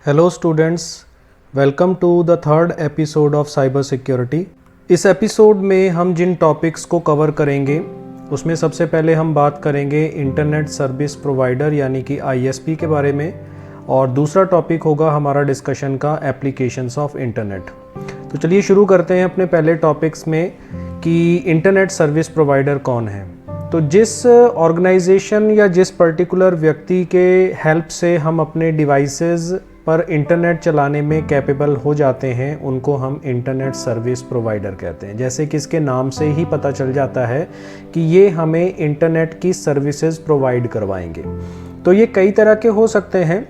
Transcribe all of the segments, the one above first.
Hello students, welcome to the third episode of cyber security. इस episode में हम जिन topics को कवर करेंगे उसमें सबसे पहले हम बात करेंगे इंटरनेट सर्विस प्रोवाइडर यानी कि आईएसपी के बारे में, और दूसरा टॉपिक होगा हमारा डिस्कशन का एप्लीकेशंस ऑफ इंटरनेट। तो चलिए शुरू करते हैं अपने पहले टॉपिक्स में कि इंटरनेट सर्विस प्रोवाइडर कौन है। तो जिस ऑर्गेनाइजेशन या जिस पर्टिकुलर व्यक्ति के हेल्प से हम अपने डिवाइसेस पर इंटरनेट चलाने में कैपेबल हो जाते हैं उनको हम इंटरनेट सर्विस प्रोवाइडर कहते हैं। जैसे कि इसके नाम से ही पता चल जाता है कि ये हमें इंटरनेट की सर्विसेज प्रोवाइड करवाएंगे। तो ये कई तरह के हो सकते हैं,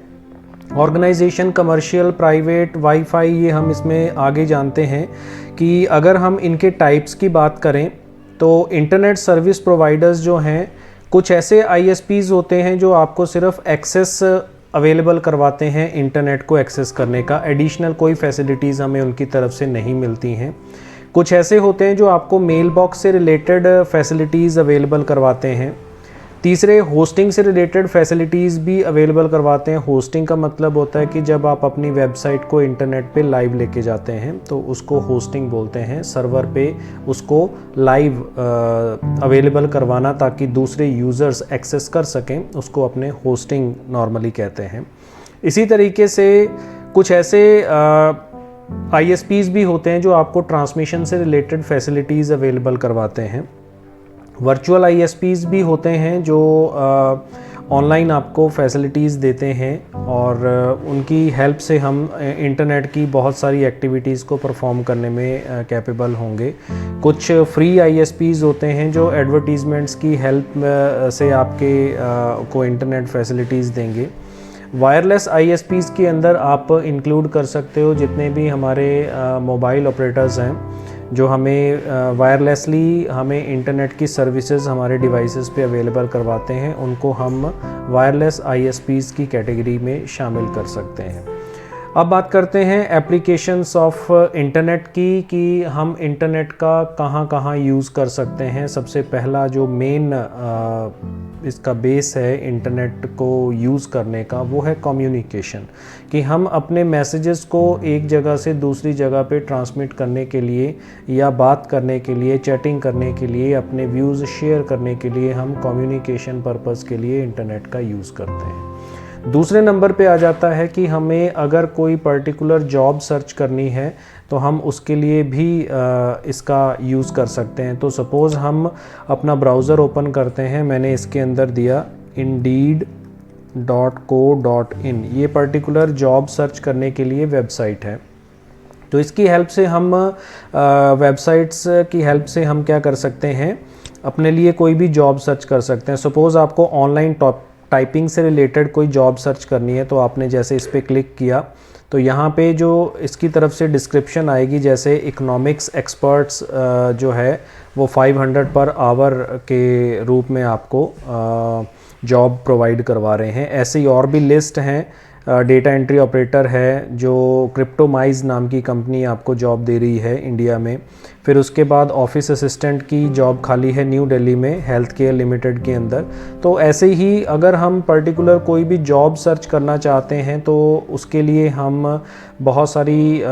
ऑर्गेनाइजेशन, कमर्शियल, प्राइवेट, वाईफाई, ये हम इसमें आगे जानते हैं कि अगर हम इनके टाइप्स की बात करें तो इंटरनेट सर्विस प्रोवाइडर्स जो हैं, कुछ ऐसे आईएसपीज़ होते हैं जो आपको सिर्फ एक्सेस अवेलेबल करवाते हैं इंटरनेट को एक्सेस करने का, एडिशनल कोई फैसिलिटीज़ हमें उनकी तरफ से नहीं मिलती हैं। कुछ ऐसे होते हैं जो आपको मेल बॉक्स से रिलेटेड फैसिलिटीज़ अवेलेबल करवाते हैं। तीसरे, होस्टिंग से रिलेटेड फैसिलिटीज़ भी अवेलेबल करवाते हैं। होस्टिंग का मतलब होता है कि जब आप अपनी वेबसाइट को इंटरनेट पे लाइव लेके जाते हैं तो उसको होस्टिंग बोलते हैं। सर्वर पे उसको लाइव अवेलेबल करवाना ताकि दूसरे यूज़र्स एक्सेस कर सकें, उसको अपने होस्टिंग नॉर्मली कहते हैं। इसी तरीके से कुछ ऐसे आईएसपीज़ भी होते हैं जो आपको ट्रांसमिशन से रिलेटेड फैसिलिटीज़ अवेलेबल करवाते हैं। वर्चुअल आईएसपीज़ भी होते हैं जो ऑनलाइन आपको फैसिलिटीज़ देते हैं और उनकी हेल्प से हम इंटरनेट की बहुत सारी एक्टिविटीज़ को परफॉर्म करने में कैपेबल होंगे। कुछ फ्री आईएसपीज़ होते हैं जो एडवर्टीज़मेंट्स की हेल्प से आपके को इंटरनेट फैसिलिटीज़ देंगे। वायरलेस आईएसपीज़ के अंदर आप इंक्लूड कर सकते हो जितने भी हमारे मोबाइल ऑपरेटर्स हैं जो हमें वायरलेसली हमें इंटरनेट की सर्विसेज हमारे डिवाइसेस पे अवेलेबल करवाते हैं, उनको हम वायरलेस आईएसपीज़ की कैटेगरी में शामिल कर सकते हैं। अब बात करते हैं एप्लीकेशंस ऑफ इंटरनेट की कि हम इंटरनेट का कहाँ कहाँ यूज़ कर सकते हैं। सबसे पहला जो मेन इसका बेस है इंटरनेट को यूज़ करने का, वो है कम्युनिकेशन, कि हम अपने मैसेजेस को एक जगह से दूसरी जगह पे ट्रांसमिट करने के लिए या बात करने के लिए, चैटिंग करने के लिए, अपने व्यूज़ शेयर करने के लिए हम कम्युनिकेशन पर्पज़ के लिए इंटरनेट का यूज़ करते हैं। दूसरे नंबर पे आ जाता है कि हमें अगर कोई पर्टिकुलर जॉब सर्च करनी है तो हम उसके लिए भी इसका यूज़ कर सकते हैं। तो सपोज़ हम अपना ब्राउज़र ओपन करते हैं, मैंने इसके अंदर दिया indeed.co.in, ये पर्टिकुलर जॉब सर्च करने के लिए वेबसाइट है। तो इसकी हेल्प से हम वेबसाइट्स की हेल्प से हम क्या कर सकते हैं, अपने लिए कोई भी जॉब सर्च कर सकते हैं। सपोज़ आपको ऑनलाइन टाइपिंग से रिलेटेड कोई जॉब सर्च करनी है तो आपने जैसे इस पर क्लिक किया तो यहाँ पे जो इसकी तरफ से डिस्क्रिप्शन आएगी, जैसे इकोनॉमिक्स एक्सपर्ट्स जो है वो 500 पर आवर के रूप में आपको जॉब प्रोवाइड करवा रहे हैं। ऐसे ही और भी लिस्ट हैं। डेटा एंट्री ऑपरेटर है जो क्रिप्टोमाइज नाम की कंपनी आपको जॉब दे रही है इंडिया में। फिर उसके बाद ऑफिस असिस्टेंट की जॉब खाली है न्यू दिल्ली में हेल्थ केयर लिमिटेड के अंदर। तो ऐसे ही अगर हम पर्टिकुलर कोई भी जॉब सर्च करना चाहते हैं तो उसके लिए हम बहुत सारी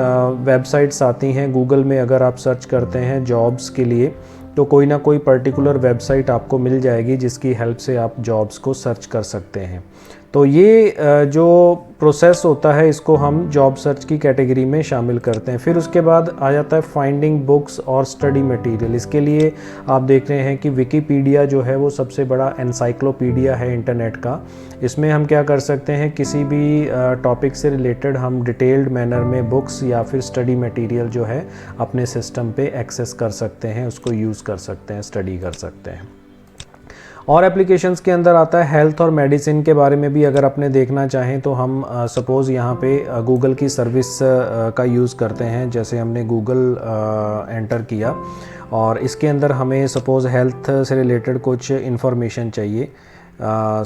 वेबसाइट्स आती हैं। गूगल में अगर आप सर्च करते हैं जॉब्स के लिए तो कोई ना कोई पर्टिकुलर वेबसाइट आपको मिल जाएगी जिसकी हेल्प से आप जॉब्स को सर्च कर सकते हैं। तो ये जो प्रोसेस होता है इसको हम जॉब सर्च की कैटेगरी में शामिल करते हैं। फिर उसके बाद आ जाता है फाइंडिंग बुक्स और स्टडी मटेरियल। इसके लिए आप देख रहे हैं कि विकिपीडिया जो है वो सबसे बड़ा एनसाइक्लोपीडिया है इंटरनेट का। इसमें हम क्या कर सकते हैं, किसी भी टॉपिक से रिलेटेड हम डिटेल्ड मैनर में बुक्स या फिर स्टडी मटेरियल जो है अपने सिस्टम पे एक्सेस कर सकते हैं, उसको यूज़ कर सकते हैं, स्टडी कर सकते हैं। और एप्लीकेशंस के अंदर आता है हेल्थ और मेडिसिन के बारे में भी अगर अपने देखना चाहें तो हम सपोज़ यहाँ पे गूगल की सर्विस का यूज़ करते हैं। जैसे हमने गूगल एंटर किया और इसके अंदर हमें सपोज़ हेल्थ से रिलेटेड कुछ इन्फॉर्मेशन चाहिए।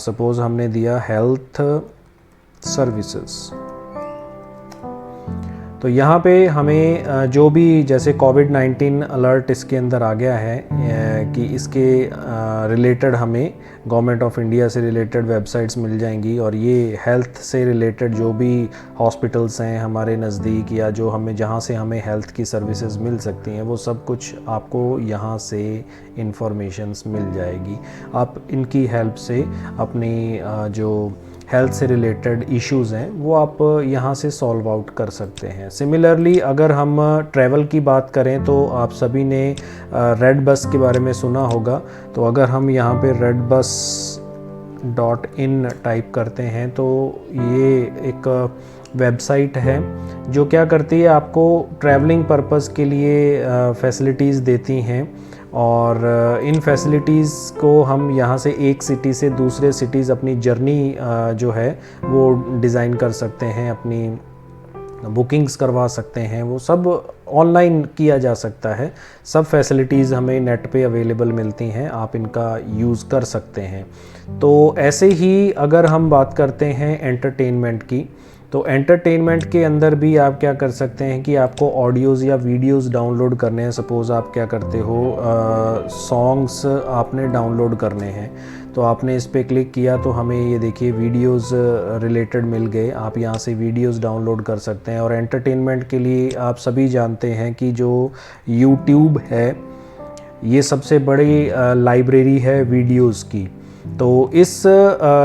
सपोज़ हमने दिया हेल्थ सर्विसेज, तो तो यहाँ पे हमें जो भी जैसे कोविड-19 अलर्ट इसके अंदर आ गया है कि इसके रिलेटेड हमें गवर्नमेंट ऑफ इंडिया से रिलेटेड वेबसाइट्स मिल जाएंगी, और ये हेल्थ से रिलेटेड जो भी हॉस्पिटल्स हैं हमारे नज़दीक या जो हमें जहाँ से हमें हेल्थ की सर्विसेज मिल सकती हैं वो सब कुछ आपको यहाँ से इंफॉर्मेशंस मिल जाएगी। आप इनकी हेल्प से अपनी जो हेल्थ से रिलेटेड इश्यूज़ हैं वो आप यहाँ से सॉल्व आउट कर सकते हैं। सिमिलरली अगर हम ट्रैवल की बात करें तो आप सभी ने रेड बस के बारे में सुना होगा। तो अगर हम यहाँ पे redbus.in टाइप करते हैं तो ये एक वेबसाइट है जो क्या करती है, आपको ट्रैवलिंग पर्पस के लिए फैसिलिटीज़ देती हैं, और इन फैसिलिटीज़ को हम यहाँ से एक सिटी से दूसरे सिटीज़ अपनी जर्नी जो है वो डिज़ाइन कर सकते हैं, अपनी बुकिंग्स करवा सकते हैं, वो सब ऑनलाइन किया जा सकता है। सब फैसिलिटीज़ हमें नेट पे अवेलेबल मिलती हैं, आप इनका यूज़ कर सकते हैं। तो ऐसे ही अगर हम बात करते हैं एंटरटेनमेंट की, तो एंटरटेनमेंट के अंदर भी आप क्या कर सकते हैं कि आपको ऑडियोज़ या वीडियोज़ डाउनलोड करने हैं। सपोज़ आप क्या करते हो, सॉन्ग्स आपने डाउनलोड करने हैं, तो आपने इस पर क्लिक किया तो हमें ये देखिए वीडियोज़ रिलेटेड मिल गए। आप यहाँ से वीडियोज़ डाउनलोड कर सकते हैं। और एंटरटेनमेंट के लिए आप सभी जानते हैं कि जो यूट्यूब है ये सबसे बड़ी लाइब्रेरी है वीडियोज़ की। तो इस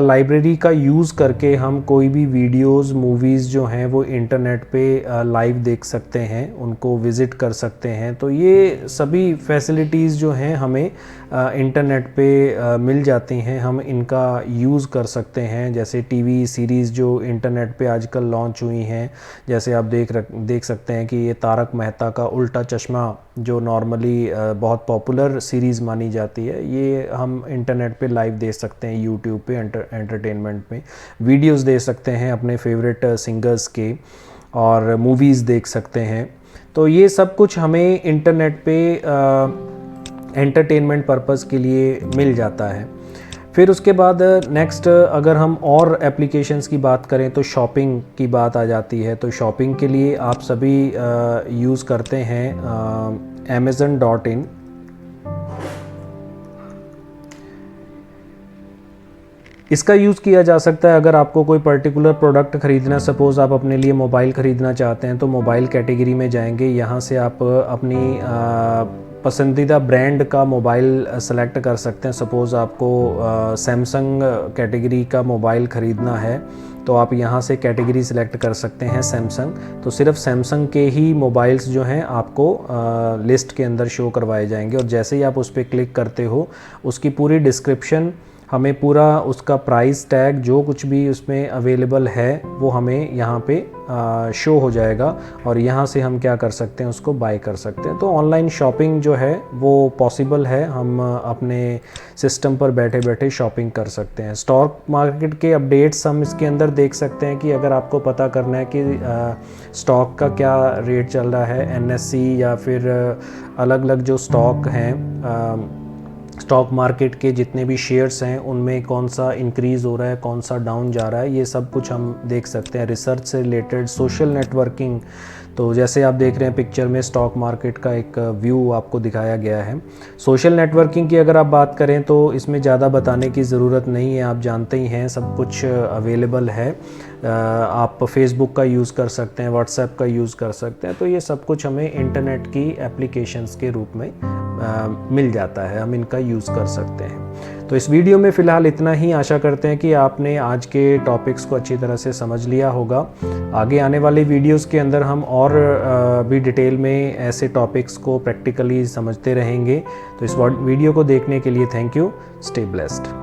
लाइब्रेरी का यूज़ करके हम कोई भी वीडियोज़ मूवीज़ जो हैं वो इंटरनेट पे लाइव देख सकते हैं, उनको विज़िट कर सकते हैं। तो ये सभी फैसिलिटीज़ जो हैं हमें इंटरनेट पे मिल जाती हैं, हम इनका यूज़ कर सकते हैं। जैसे टीवी सीरीज़ जो इंटरनेट पे आजकल लॉन्च हुई हैं, जैसे आप देख सकते हैं कि ये तारक मेहता का उल्टा चश्मा जो नॉर्मली बहुत पॉपुलर सीरीज़ मानी जाती है, ये हम इंटरनेट पे लाइव देख सकते हैं। यूट्यूब पे एंटरटेनमेंट में वीडियोस देख सकते हैं अपने फेवरेट सिंगर्स के, और मूवीज़ देख सकते हैं। तो ये सब कुछ हमें इंटरनेट पे एंटरटेनमेंट पर्पज़ के लिए मिल जाता है। फिर उसके बाद नेक्स्ट अगर हम और एप्लीकेशंस की बात करें तो शॉपिंग की बात आ जाती है। तो शॉपिंग के लिए आप सभी यूज़ करते हैं amazon.in। इसका यूज़ किया जा सकता है अगर आपको कोई पर्टिकुलर प्रोडक्ट ख़रीदना, सपोज़ आप अपने लिए मोबाइल ख़रीदना चाहते हैं तो मोबाइल कैटेगरी में जाएंगे, यहाँ से आप अपनी पसंदीदा ब्रांड का मोबाइल सेलेक्ट कर सकते हैं। सपोज़ आपको सैमसंग कैटेगरी का मोबाइल ख़रीदना है तो आप यहाँ से कैटेगरी सेलेक्ट कर सकते हैं सैमसंग। तो सिर्फ सैमसंग के ही मोबाइल्स जो हैं आपको लिस्ट के अंदर शो करवाए जाएंगे, और जैसे ही आप उस पर क्लिक करते हो उसकी पूरी डिस्क्रिप्शन, हमें पूरा उसका प्राइस टैग जो कुछ भी उसमें अवेलेबल है वो हमें यहाँ पे शो हो जाएगा, और यहाँ से हम क्या कर सकते हैं, उसको बाय कर सकते हैं। तो ऑनलाइन शॉपिंग जो है वो पॉसिबल है, हम अपने सिस्टम पर बैठे बैठे शॉपिंग कर सकते हैं। स्टॉक मार्केट के अपडेट्स हम इसके अंदर देख सकते हैं कि अगर आपको पता करना है कि स्टॉक का क्या रेट चल रहा है, NSE या फिर अलग अलग जो स्टॉक हैं, स्टॉक मार्केट के जितने भी शेयर्स हैं उनमें कौन सा इंक्रीज़ हो रहा है, कौन सा डाउन जा रहा है, ये सब कुछ हम देख सकते हैं। रिसर्च से रिलेटेड सोशल नेटवर्किंग, तो जैसे आप देख रहे हैं पिक्चर में स्टॉक मार्केट का एक व्यू आपको दिखाया गया है। सोशल नेटवर्किंग की अगर आप बात करें तो इसमें ज़्यादा बताने की ज़रूरत नहीं है, आप जानते ही हैं सब कुछ अवेलेबल है। आप फेसबुक का यूज़ कर सकते हैं, व्हाट्सएप का यूज़ कर सकते हैं। तो ये सब कुछ हमें इंटरनेट की एप्लीकेशंस के रूप में मिल जाता है, हम इनका यूज़ कर सकते हैं। तो इस वीडियो में फ़िलहाल इतना ही। आशा करते हैं कि आपने आज के टॉपिक्स को अच्छी तरह से समझ लिया होगा। आगे आने वाले वीडियोस के अंदर हम और भी डिटेल में ऐसे टॉपिक्स को प्रैक्टिकली समझते रहेंगे। तो इस वीडियो को देखने के लिए थैंक यू। Stay blessed.